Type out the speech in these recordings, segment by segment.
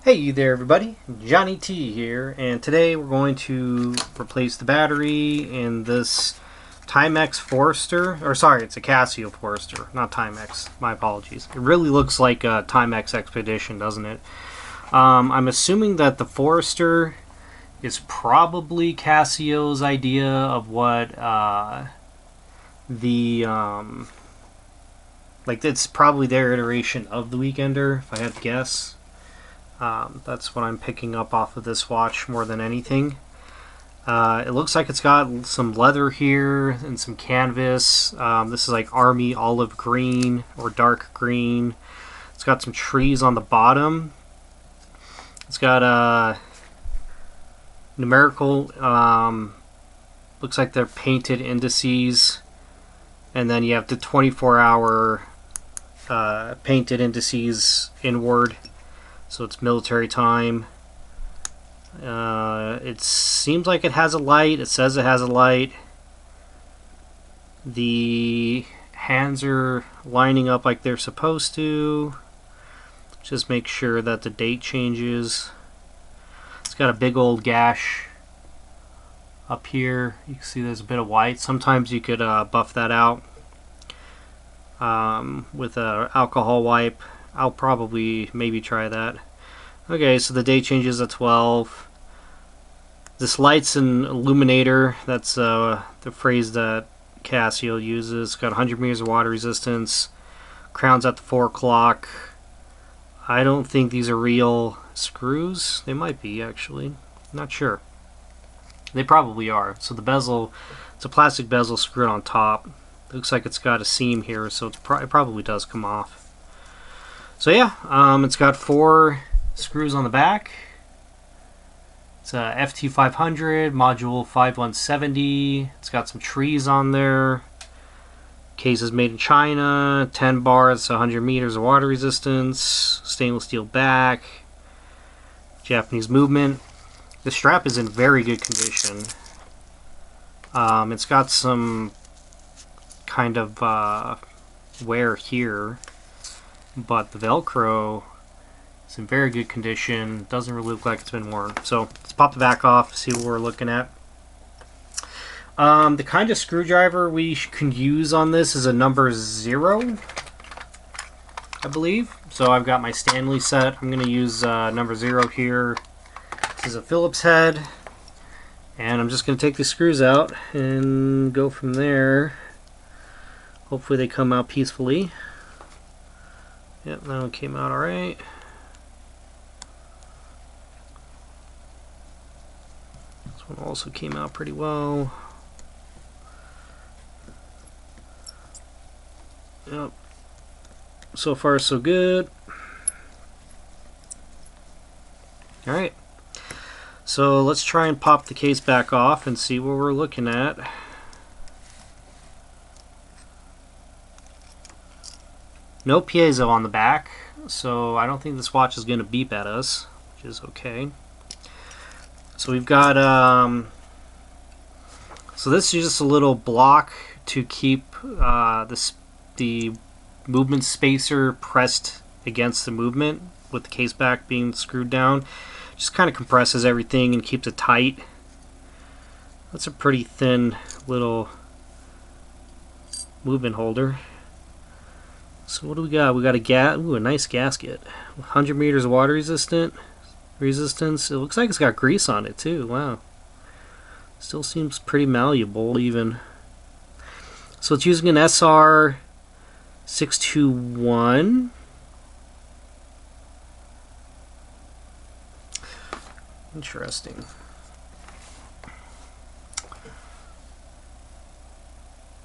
Hey there everybody, Johnny T here, and today we're going to replace the battery in this Timex Forester, or sorry, it's a Casio Forester, not Timex, my apologies. It really looks like a Timex Expedition, doesn't it? I'm assuming that the Forester is probably Casio's idea of what like it's probably their iteration of the Weekender, if I had to guess. That's what I'm picking up off of this watch more than anything. It looks like it's got some leather here and some canvas. This is like army olive green or dark green. It's got some trees on the bottom. It's got a numerical, looks like they're painted indices. And then you have the 24-hour painted indices inward. So it's military time. It seems like it has a light. It says it has a light. The hands are lining up like they're supposed to. Just make sure that the date changes. It's got a big old gash up here. You can see there's a bit of white. Sometimes you could buff that out with an alcohol wipe. I'll probably maybe try that. Okay, so the date changes at 12. This light's an illuminator. That's the phrase that Casio uses. It's got 100 meters of water resistance. Crown's at the 4 o'clock. I don't think these are real screws. They might be, actually. Not sure. They probably are. So the bezel, it's a plastic bezel screwed on top. Looks like it's got a seam here, so it probably does come off. So yeah, it's got 4 screws on the back. It's a FT-500 module 5170. It's got some trees on there. Case is made in China. 10 bars, 100 meters of water resistance. Stainless steel back. Japanese movement. The strap is in very good condition. It's got some kind of wear here, but the Velcro is in very good condition. Doesn't really look like it's been worn. So let's pop the back off, see what we're looking at. The kind of screwdriver we can use on this is a number 0, I believe. So I've got my Stanley set. I'm going to use number 0 here. This is a Phillips head. And I'm just going to take the screws out and go from there. Hopefully they come out peacefully. Yep, that one came out alright. This one also came out pretty well. Yep. So far so good. Alright. So let's try and pop the case back off and see what we're looking at. No piezo on the back, so I don't think this watch is going to beep at us, which is okay. So we've got, so this is just a little block to keep the movement spacer pressed against the movement with the case back being screwed down. Just kind of compresses everything and keeps it tight. That's a pretty thin little movement holder. So what do we got? We got a nice gasket. 100 meters of water resistance. It looks like it's got grease on it too. Wow. Still seems pretty malleable even. So it's using an SR621. Interesting.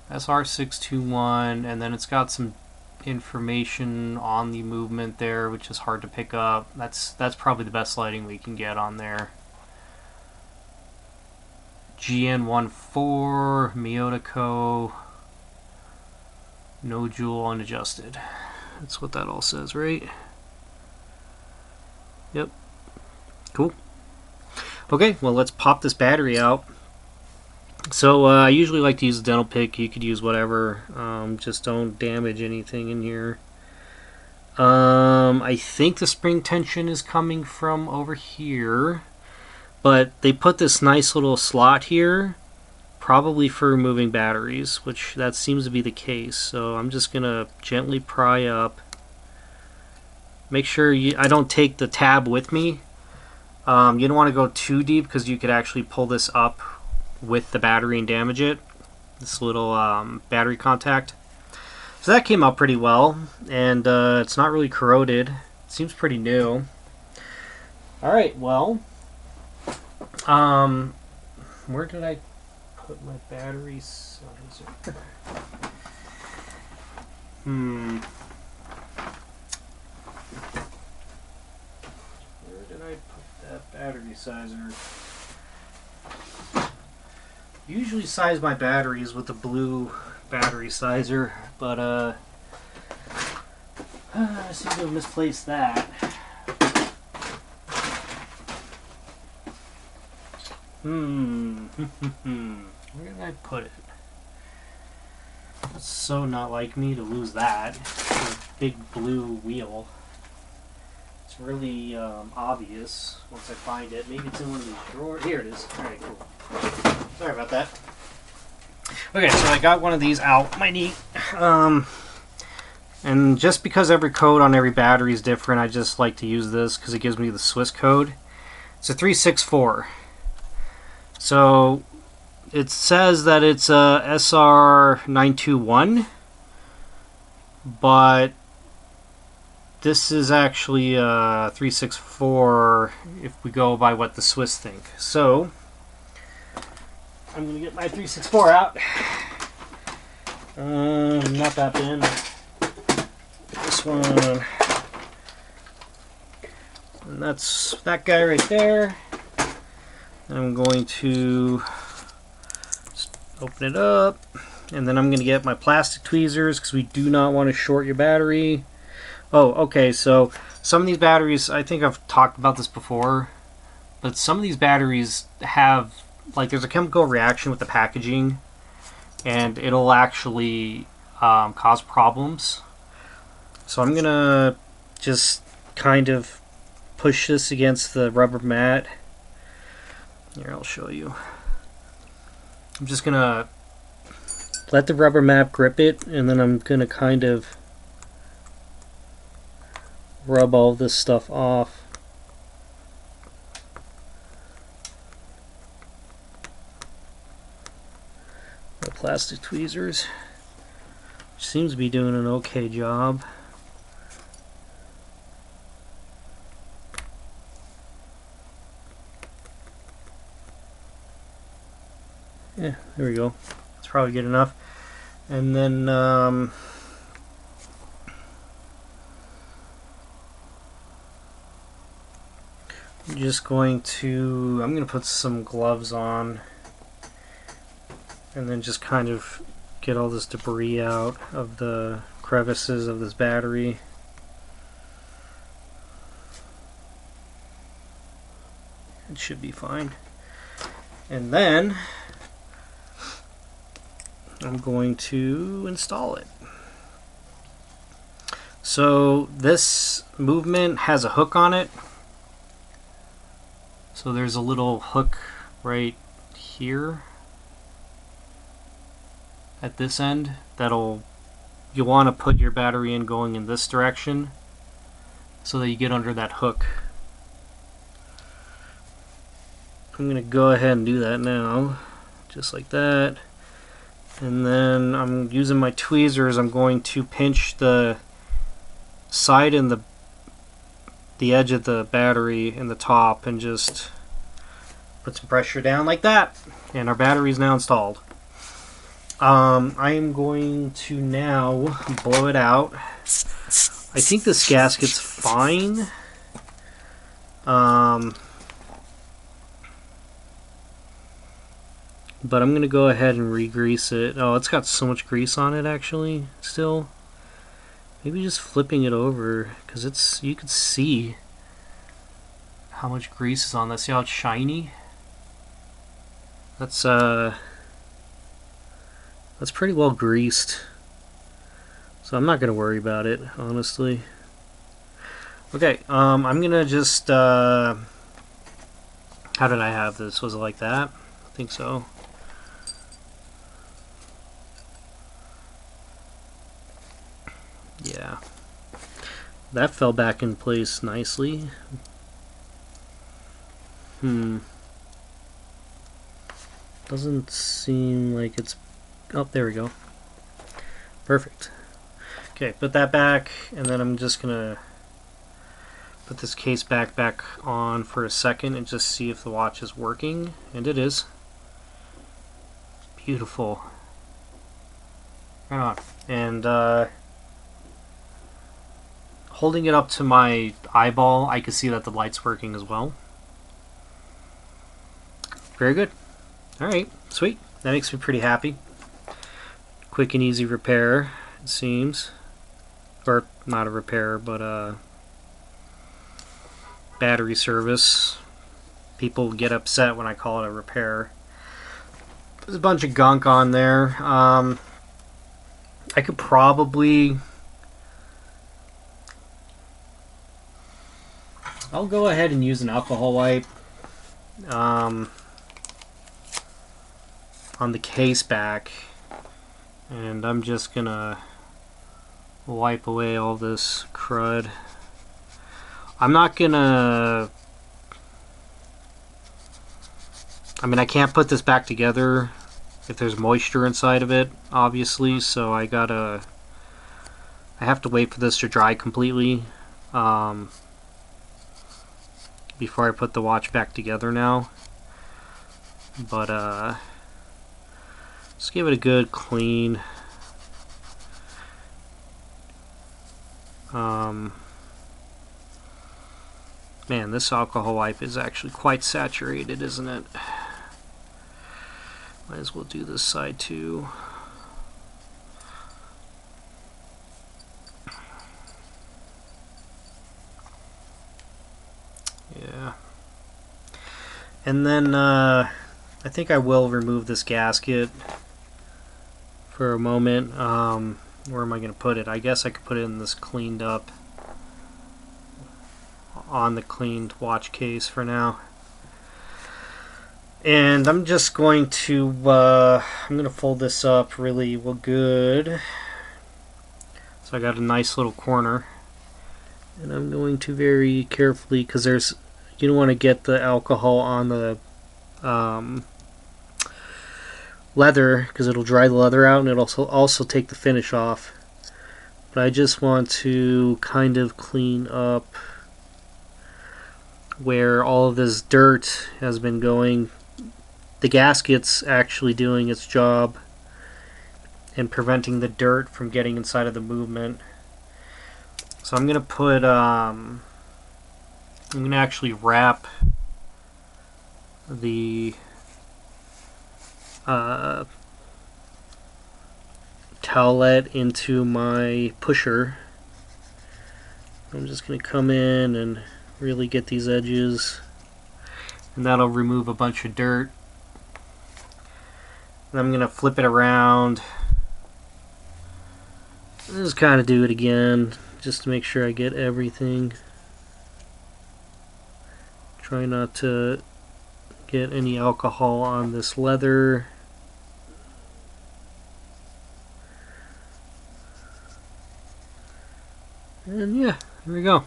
SR621, and then it's got some information on the movement there, which is hard to pick up. That's probably the best lighting we can get on there. GN14 Miyotoko, no jewel unadjusted. That's what that all says, right? Yep. Cool. Okay, well let's pop this battery out. So I usually like to use a dental pick. You could use whatever. Just don't damage anything in here. I think the spring tension is coming from over here, but they put this nice little slot here, probably for removing batteries, which that seems to be the case. So I'm just gonna gently pry up. Make sure I don't take the tab with me. You don't want to go too deep because you could actually pull this up with the battery and damage it. This little battery contact. So that came out pretty well, and it's not really corroded. It seems pretty new. Alright, well, where did I put my battery sizer? Where did I put that battery sizer? Usually size my batteries with the blue battery sizer, but I seem to have misplaced that. Where did I put it? That's so not like me to lose that. The big blue wheel. It's really obvious once I find it. Maybe it's in one of these drawers. Here it is. Alright, cool. Sorry about that. Okay, so I got one of these out. My knee. And just because every code on every battery is different, I just like to use this because it gives me the Swiss code. It's a 364. So it says that it's a SR921, but this is actually a 364 if we go by what the Swiss think. So I'm going to get my 364 out. Not that bin. This one. And that's that guy right there. I'm going to just open it up. And then I'm going to get my plastic tweezers because we do not want to short your battery. Oh, okay, so some of these batteries, I think I've talked about this before, but some of these batteries have, like, there's a chemical reaction with the packaging, and it'll actually cause problems. So I'm gonna just kind of push this against the rubber mat. Here, I'll show you. I'm just gonna let the rubber mat grip it, and then I'm gonna kind of rub all this stuff off. The plastic tweezers, which seems to be doing an okay job. Yeah, there we go. That's probably good enough. And then I'm going to put some gloves on and then just kind of get all this debris out of the crevices of this battery. It should be fine. And then I'm going to install it. So this movement has a hook on it. So there's a little hook right here at this end that'll, you want to put your battery in going in this direction so that you get under that hook. I'm going to go ahead and do that now, just like that. And then I'm using my tweezers. I'm going to pinch the side and the edge of the battery in the top and just put some pressure down like that. And our battery is now installed. I am going to now blow it out. I think this gasket's fine. But I'm going to go ahead and re-grease it. Oh, it's got so much grease on it actually still. Maybe just flipping it over, because it's, you could see how much grease is on that. See how it's shiny? That's pretty well greased. So I'm not going to worry about it, honestly. Okay, I'm gonna just, how did I have this? Was it like that? I think so. Yeah. That fell back in place nicely. Doesn't seem like it's... Oh, there we go. Perfect. Okay, put that back, and then I'm just gonna put this case back on for a second and just see if the watch is working, and it is. Beautiful. Right on. And holding it up to my eyeball, I can see that the light's working as well. Very good. Alright, sweet. That makes me pretty happy. Quick and easy repair, it seems. Or not a repair, but a battery service. People get upset when I call it a repair. There's a bunch of gunk on there. I could probably... I'll go ahead and use an alcohol wipe on the case back, and I'm just gonna wipe away all this crud. I'm not gonna... I mean, I can't put this back together if there's moisture inside of it, obviously, so I have to wait for this to dry completely before I put the watch back together now. But let's give it a good clean. Man, this alcohol wipe is actually quite saturated, isn't it? Might as well do this side too. Yeah. And then I think I will remove this gasket for a moment. Where am I going to put it? I guess I could put it in this cleaned up, on the cleaned watch case for now. And I'm just going to fold this up really good. So I got a nice little corner, and I'm going to very carefully, because you don't want to get the alcohol on the leather, because it'll dry the leather out and it'll also take the finish off. But I just want to kind of clean up where all of this dirt has been going. The gasket's actually doing its job and preventing the dirt from getting inside of the movement. So I'm gonna put I'm gonna actually wrap the towelette into my pusher. I'm just gonna come in and really get these edges, and that'll remove a bunch of dirt. And I'm gonna flip it around. Just kind of do it again, just to make sure I get everything. Try not to get any alcohol on this leather. And yeah, here we go.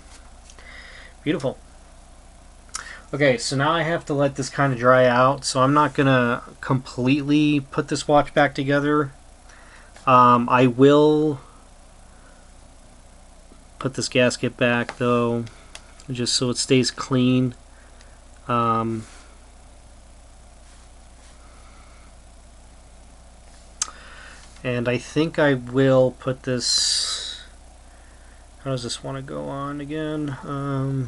Beautiful. Okay, so now I have to let this kind of dry out, so I'm not gonna completely put this watch back together. I will put this gasket back though, just so it stays clean. And I think I will put this... How does this want to go on again? I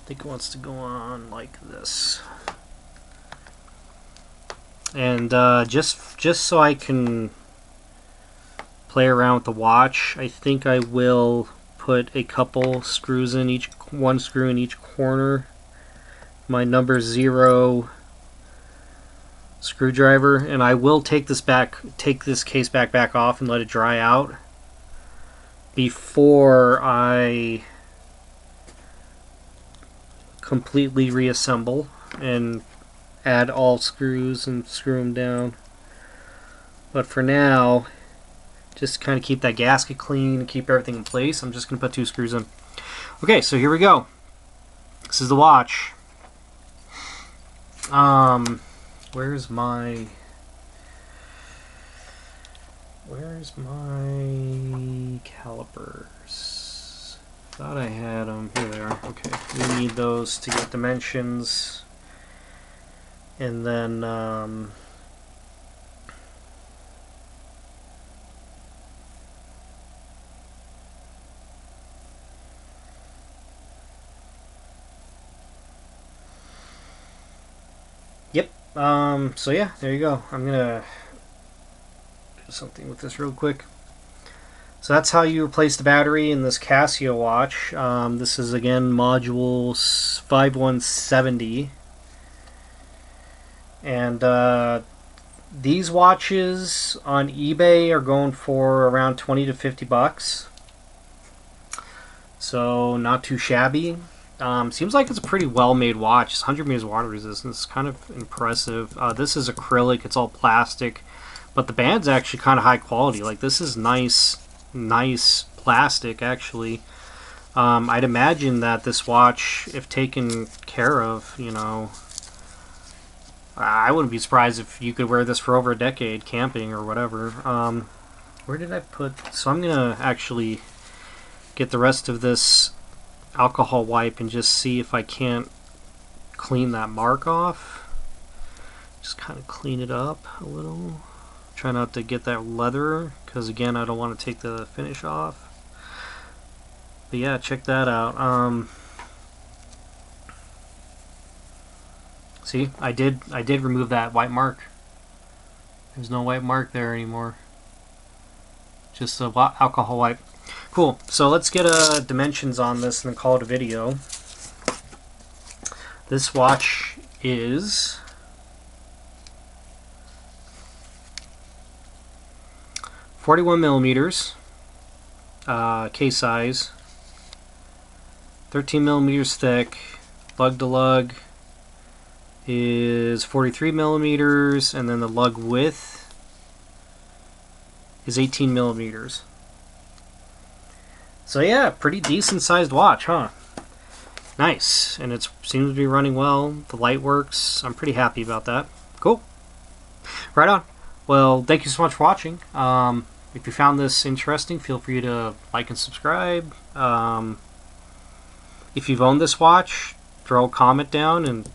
think it wants to go on like this. And just so I can play around with the watch, I think I will put a couple screws in each, one screw in each corner. My number 0 screwdriver, and I will take this case back off and let it dry out before I completely reassemble and add all screws and screw them down. But for now, just kind of keep that gasket clean and keep everything in place, I'm just going to put 2 screws in. Okay, so here we go. This is the watch. Where's my calipers? Thought I had them. Here they are. Okay, we need those to get dimensions, and then yep. So yeah, there you go. I'm gonna do something with this real quick. So that's how you replace the battery in this Casio watch. This is again module 5170, and these watches on eBay are going for around 20 to 50 bucks. So not too shabby. Seems like it's a pretty well-made watch. It's 100 meters water resistance. It's kind of impressive. This is acrylic. It's all plastic, but the band's actually kind of high quality. Like, this is nice plastic, actually. I'd imagine that this watch, if taken care of, you know, I wouldn't be surprised if you could wear this for over a decade camping or whatever. Where did I put... So I'm gonna actually get the rest of this alcohol wipe and just see if I can't clean that mark off. Just kind of clean it up a little. Try not to get that leather, because again, I don't want to take the finish off. But yeah, check that out. See, I did remove that white mark. There's no white mark there anymore. Just a alcohol wipe. Cool. So let's get dimensions on this and then call it a video. This watch is 41 millimeters, case size, 13 millimeters thick. Lug to lug is 43 millimeters, and then the lug width is 18 millimeters. So yeah, pretty decent sized watch, huh? Nice, and it seems to be running well. The light works. I'm pretty happy about that. Cool. Right on. Well, thank you so much for watching. If you found this interesting, feel free to like and subscribe. If you've owned this watch, throw a comment down and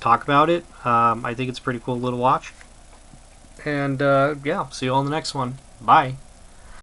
talk about it. I think it's a pretty cool little watch. And yeah, see you all in the next one. Bye.